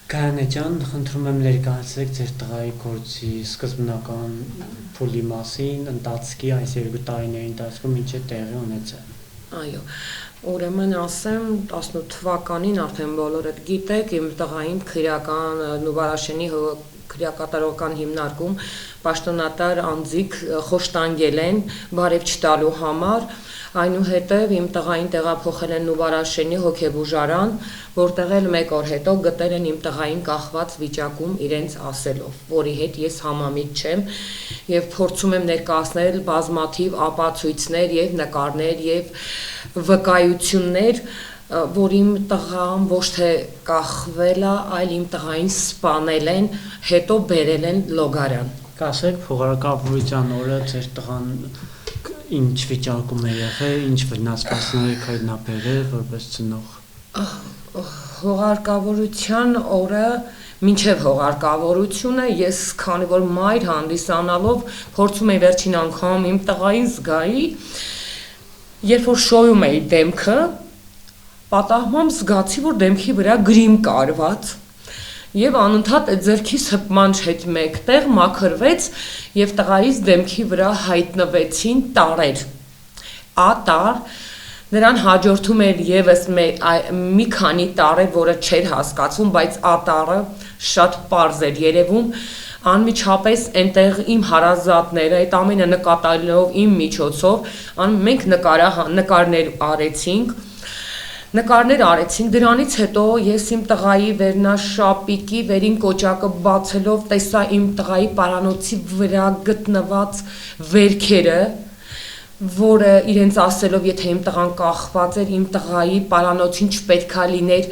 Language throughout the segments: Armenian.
Կանե ջան, խնդրում եմ ներկայացրեք ձեր տղայի գործի սկզբնական փուլի մասին, ընթացքի այս երկու տարիների ընթացքում ինչ է տեղի ունեցել։ Այո, ուրեմն ասեմ 18 թվականին արդեն բոլորդ գիտեք, իմ տղային քրեական Նուբարաշենի քրեակատարողական հիմնարկում պաշտոնատար անձիկ խոշտանգել են բարև չտալու համար, այնուհետև իմ տղային տեղափոխել են Նուբարաշենի հոգեբուժարան, որտեղ էլ մեկ օր հետո գտել են իմ տղային կախված վիճակում իրենց ասելով, որի հետ ես համամիտ չեմ եւ փորձում եմ ներկայացնել բազմաթիվ ապացույցներ եւ նկարներ եւ վկայություններ, որ իմ տղան ոչ թե կախվել է, այլ իմ տղային սպանել են, հետո բերել են լոգարան։ Կասեք փոխարկավորության օրը ձեր տղան ինչ վիճակում է եղել, ինչ վնասվածքներ եք հայտնաբերել որպես ծնող։ Հողարկավորության օրը մինչև հողարկավորությունը ես քանի որ մայր հանդիսանալով փորձում եի վերջին անգամ իմ տղային զգայի, երբ որ շոյում էի դեմքը, պատահմամբ զգացի, որ դեմքի վրա գրիմ կարված եւ անընդհատ այդ ձեռքիս հպման հետ մեկտեղ մաքրվեց եւ տղայիս դեմքի վրա հայտնվեցին տարեր։ Ատար Նրան հաջորդում էր եւս մի քանի տարեր, որը չէր հասկացվում, բայց ատարը շատ պարզ էր երևում, անմիջապես այնտեղ իմ հարազատները այդ ամենը նկատելով իմ միջոցով, մենք նկարներ արեցինք, դրանից հետո ես իմ տղայի վերնաշապիկի վերին կոճակը բացելով տեսա իմ տղայի պարանոցի վրա գտնված վերքերը, որը իրենց ասելով, եթե իմ տղան կախված էր, իմ տղայի պարանոցին չպետքա լիներ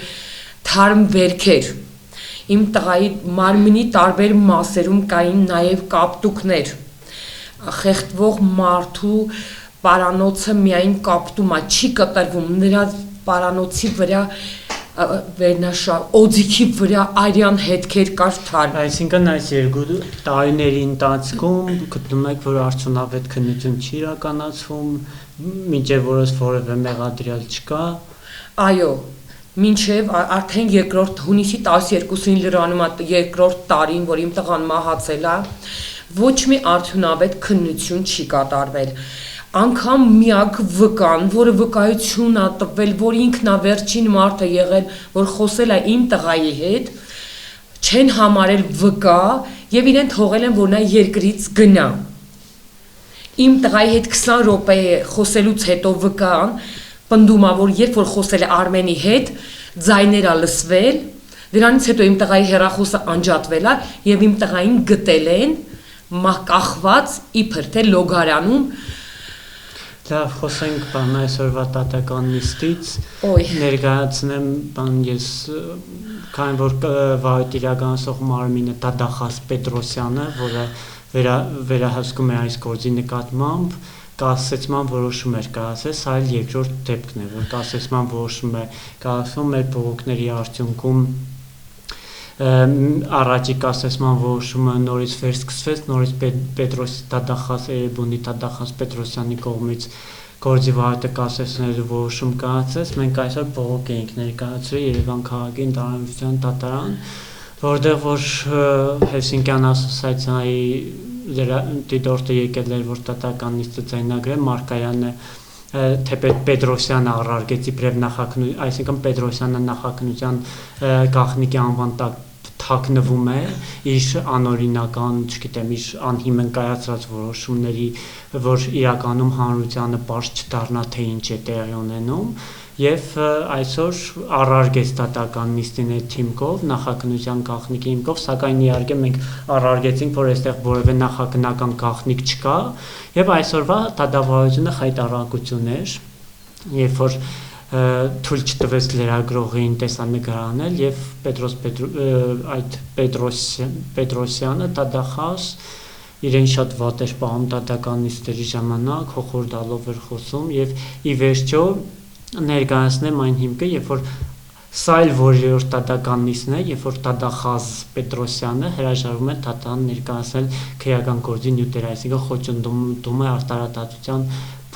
թարմ վերքեր։ Իմ տղայի մարմնի տարբեր մասերում կային նաև կապտուկներ։ Խեղդվող մարդու պարանոցը միայն կապտում է, չի կտրվում, նրա պարանոցի վրա օձիքի վրա արյան հետքեր կար թարմ։ Այսինքն այս երկու տարիների ընթացքում գտնում եք, որ արդյունավետ քննություն չի իրականացվում, մինչև որս որևէ մեղադրյալ չկա։ Այո, մինչև արդեն հունիսի 12-ին լրանում է երկրորդ տարին, որ իմ տղան մահացել է, ոչ մի արդյունավետ քննություն չի կատարվել։ Անգամ միակ վկան, որը վկայություն է տվել, որ ինքն է վերջին մարդը եղել, որ խոսել է իմ տղայի հետ, չեն համարել վկա եւ իրեն թողել են, որ նա երկրից գնա։ Իմ տղայի հետ 20 րոպե խոսելուց հետո վկան պնդում է, որ երբ որ խոսել է Արմենի հետ, ձայներ է լսվել, դրանից հետո իմ տղայի հեռախոսը անջատվել է եւ իմ տղային գտել են կախված իբր թե լոգարանում։ Լավ, խոսենք բան այսօրվա տատական նիստից, ներկայացնեմ բան ես, քանի որ վարույթ իրականացող մարմինը Տադախաս Պետրոսյանը, որը վերահսկում է այս գործի նկատմամբ, կասեցման որոշում էր կայացել, սա էլ երկրորդ դեպքն է, որ կասեցման որոշում է կայացվում մեր բողոքների արդյունքում առաջի կասեցման որոշումը նորից վերսկսվեց, նորից Տադախաս Էրեբունի Տադախաս Պետրոսյանի կողմից գործի վարույթը կասեցնելու որոշում կայացեց, մենք այսօր բողոք էինք ներկայացրել Երևան քաղաքի ընդհանրության դատարան, որտեղ որ Հելսինկյան ասոցիացիայի դիտորդը եկել էր, որ տատական նիստը ձայնագրել, Մարկարյանը թեպետ Պետրոսյանը առարկեց իբրև նախաքննության, այսինքն Պետրոսյանը նախաքննության գաղտնիքի անվան տակ թաքնվում է իր անօրինական, չգիտեմ, իր անհիմն կայացրած որոշումների, որ իրականում հանրությանը պարզ չդառնա, թե ինչ է տեղի ունենում, եւ այսօր առարգեց տատական նիստին այդ թիմքով, նախաքննության գաղտնիքի հիմքով, սակայն իհարկե մենք առարգեցինք, որ այստեղ որևէ նախաքննական գաղտնիք չկա, եւ այսօրվա դատավարությունը խայտառակություն էր, երբ որ թույլ չտվեց լրագրողին տեսանկար անել եւ այդ Պետրոսյանը Տադախաս իրեն շատ վատ էր պահում տատական նիստերի ժամանակ, հոխորդալով էր խոսում եւ ի վերջո ներկայացնեմ այն հիմքը, երբ որ սա էլ որերորդ տատական նիստն է, երբ որ Տադախաս Պետրոսյանը հրաժարվում է տատան ներկայացնել քրեական գործի նյութեր, այսինքն խոչընդդում է արտարադատության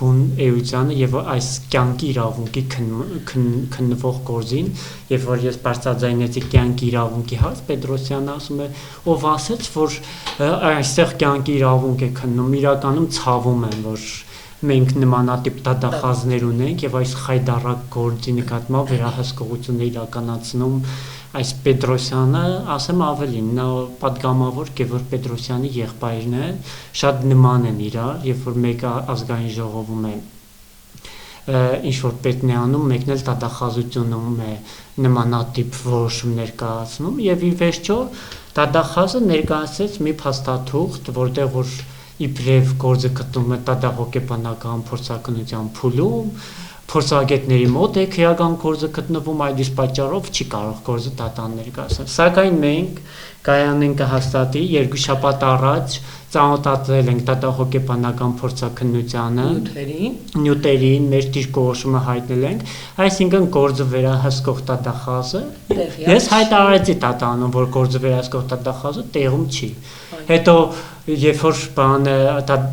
բուն էությանը եւ այս կյանքի իրավունքի քննվող գործին եւ որ ես բարձրաձայնեցի կյանքի իրավունքի հարց Պետրոսյանը ասում է ով ասեց որ այստեղ կյանքի իրավունք է քննում իրականում ցավում եմ որ մենք նմանատիպ դատախազներ ունենք եւ այս խայդարակ գործի նկատմամբ վերահսկողություն է իրականացնում այս Պետրոսյանը ասեմ ավելին նա պատգամավոր Գևորգ Պետրոսյանի եղբայրն է շատ նման են իրար երբ որ մեկը ազգային ժողովում է ինչ որ պետք է անում մեկն էլ դատախազությունում է նմանատիպ որոշումներ կայացնում եւ ի վերջո դատախազը ներկայացրեց մի փաստաթուղթ որտեղ որ իբրև գործը գտնվում է դատահոգեբանական փորձակնության փուլում փորձագետների մոտ է քրեական գործը գտնվում այդ իսկ պատճառով չի կարող գործը դատան ներկայացնել սակայն մենք կայանեն կհաստատի երկու շաբաթ առաջ ծանոթացել ենք դատահոգեբանական փորձակնությանը նյութերին մեր դիրքորոշումը հայտնել ենք այսինքն գործը վերահսկող դատախազը ես հայտարարեցի դատանում որ գործը վերահսկող դատախազը տեղում չի հետո երբ որ բանը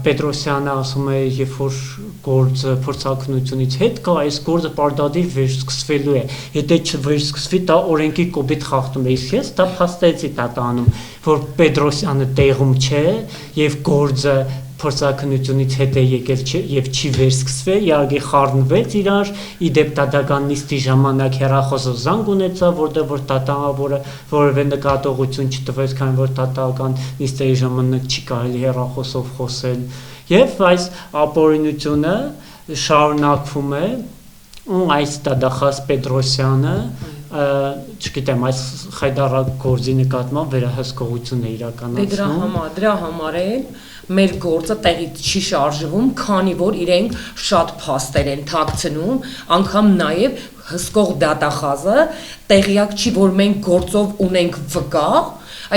Պետրոսյանը ասում է երբ որ գործը փորձակնությունից հետ կա այս գործը պարտադիր վերսկսվելու է եթե չվերսկսվի դա օրենքի կոպիտ խախտում է իսկ ես դա փաստեցի դատանում որ Պետրոսյանը տեղում չէ եւ գործը փորձակնությունից հետ է եկել եւ չի վերսկսվել իհարկե խառնվեց իրար իդեպ դատական նիստի ժամանակ հեռախոսով զանգ ունեցա որտեղ որ դատավորը որևէ նկատողություն չտվեց քանի որ դատական նիստերի ժամանակ չի կարելի հեռախոսով խոսել եւ այս ապօրինությունը շարունակվում է ու այս դատախազ Պետրոսյանը չգիտեմ այս խայդարակ գործի նկատմամբ վերահսկողություն է իրականացնում դրա համար է մեր գործը տեղից չի շարժվում քանի որ իրենք շատ փաստեր են թաքցնում անգամ նաև հսկող դատախազը տեղյակ չի որ մենք գործով ունենք վկա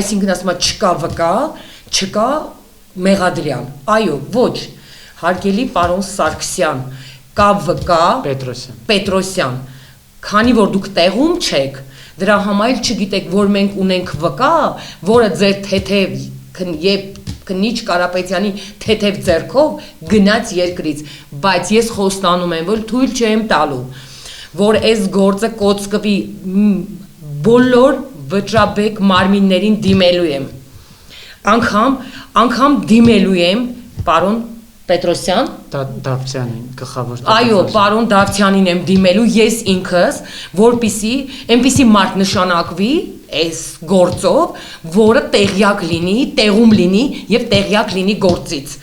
այսինքն ասում է չկա վկա չկա մեղադրյալ այո ոչ հարգելի պարոն Սարգսյան կա վկա Պետրոսյան քանի որ դուք տեղում չեք դրա համար չգիտեք որ մենք ունենք վկա որը ձեր թեթև քնիչ Կարապետյանի թեթև ձեռքով գնաց երկրից բայց ես խոստանում եմ որ թույլ չեմ տալու որ այս գործը կոծկվի բոլոր վճռաբեկ մարմիններին դիմելու եմ անգամ դիմելու եմ պարոն Պետրոսյան Դավթյանին գլխավոր այո պարոն Դավթյանին եմ դիմելու ես ինքս որպիսի այնպիսի մարդ նշանակվի այս գործով որը տեղյակ լինի տեղում լինի եւ տեղյակ լինի գործից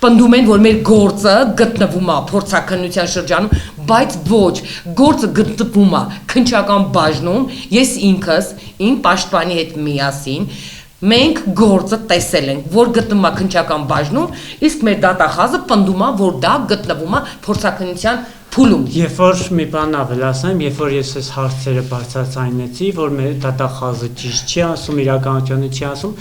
պնդում են որ մեր գործը գտնվում է փորձակնության շրջանում բայց ոչ գործը գտնվում է քնչական բաժնում ես ինքս իմ պաշտպանի հետ միասին մենք գործը տեսել ենք որ գտնվում է քնչական բաժնում իսկ մեր դատախազը պնդում է որ դա գտնվում է փորձակնության փուլում երբ որ մի բան ավելացնեմ երբ որ ես այս հարցերը բարձրացնեցի որ մեր դատախազը ճիշտ չի ասում իրականությունը չի ասում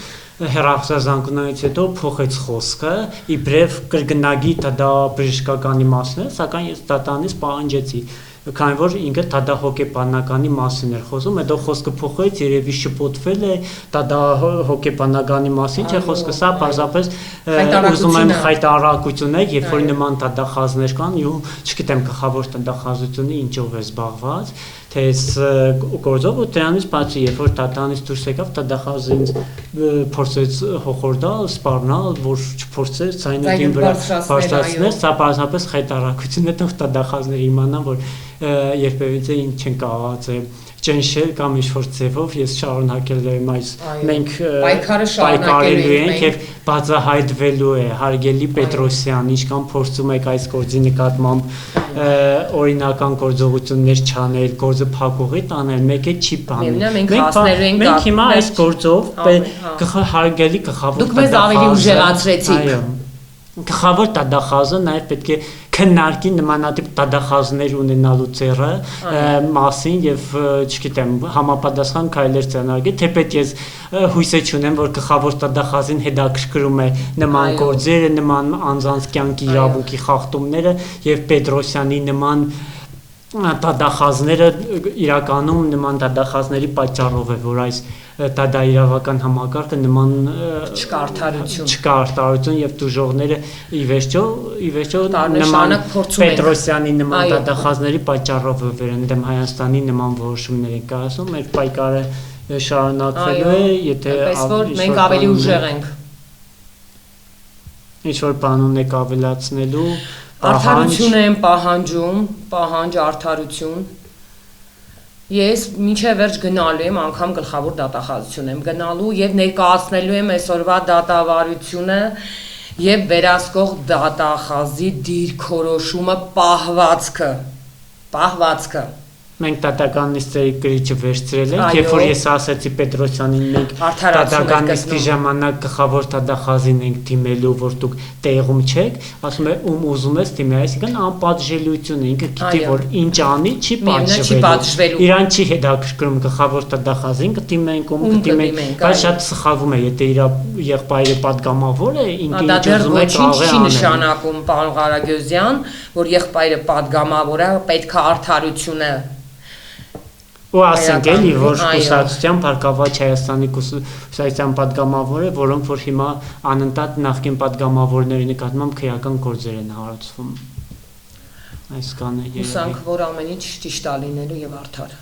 հեռախոսազանգումից հետո փոխեց խոսքը իբրև կրկնագի դա բժշկականի մասն է սակայն ես դատանից պահանջեցի քանի որ ինքը դատահոգեբանականի մասին էր խոսում, հետո խոսքը փոխվեց, երևի շփոթվել է դատահոգեբանականի մասին, չէ՞ խոսքը սա պարզապես ուզում եմ խայտարակություն է, երբ որ նման դատախազներ կան, ու չգիտեմ գլխավոր դատախազությունը ինչով է զբաղված, թե այս գործով ու դրանից բացի, երբ որ դատանից դուրս եկավ, դատախազը ինձ փորձեց հոխորդալ, սպառնալ, որ չփորձեր ցայնուկին վրա բարձրացնել, սա պարզապես խայտարակություն է, թող դատախազները իմանան, որ երբևիցե ինձ չեն կարողացել ճնշել կամ ինչ-որ ձևով ես շարունակել եմ այս մենք պայքարելու ենք եւ բացահայտվելու է հարգելի Պետրոսյան ինչքան փորձում եք այս գործի նկատմամբ օրինական գործողություններ չանել գործը փակուղի տանել մեկը չի բանել մենք հիմա այս գործով հարգելի գլխավոր դուք մեզ ավելի ուժեղացրեցիք գլխավոր դատախազը նաև պետք է քննարկի նմանատիպ դատախազներ ունենալու ծերը մասին եւ չգիտեմ համապատասխան քայլեր ձեռնարկել թեպետ ես հույս չունեմ որ գլխավոր դատախազին հետաքրքրում է նման գործերը նման անձանց կյանքի իրավունքի խախտումները եւ Պետրոսյանի նման տադախազները իրականում նման տադախազների պատճառով է, որ այս տադաիրավական համակարգը նման չկա արդարություն եւ դժողները ի վերջո նման Պետրոսյանի նման տադախազների պատճառով է վերընդեմ Հայաստանի նման որոշումներ են կայացում, մեր պայքարը շարունակվելու է, եթե մենք ավելի ուժեղ ենք։ Ինչ որ բան ունեք ավելացնելու Արդարություն եմ պահանջում, պահանջ արդարություն։ Ես մինչև վերջ գնալու եմ, անգամ գլխավոր դատախազություն եմ գնալու եւ ներկայացնելու եմ այսօրվա դատավարությունը եւ վերահսկող դատախազի դիրքորոշումը պահվածքը։ Մենք տատականիստերի գրիչը վերցրել ենք, երբ որ ես ասացի Պետրոսյանին մենք տատականիստի ժամանակ գլխավոր տատախազին ենք դիմելու, որ դուք տեղում չեք, ասում է ում ուզում ես դիմի, այսինքն անպատժելիություն է, ինքը գիտի որ ինչ անի, չի պատժվելու։ Իրան չի հետաքրքրում գլխավոր տատախազին կդիմենք, ում կդիմենք, բայց շատ սխալվում է, եթե իր եղբայրը պատգամավոր է, ինքը ինչ ուզում է կարող է անել։ Չի նշանակում, պարոն Ղարագյոզյան, որ եղբայրը պատգամավոր է, պետք է արդարությունը Ու ասենք էլի, որ կուսակցության Փառքավաճ Հայաստանի կուսակցության պատգամավոր է, որոնք որ հիմա անընդհատ նախկին պատգամավորների նկատմամբ քրեական գործեր են հարուցվում։ Այս կանը երևի։ Հուսանք, որ ամեն ինչ ճիշտ է լինելու եւ արդար։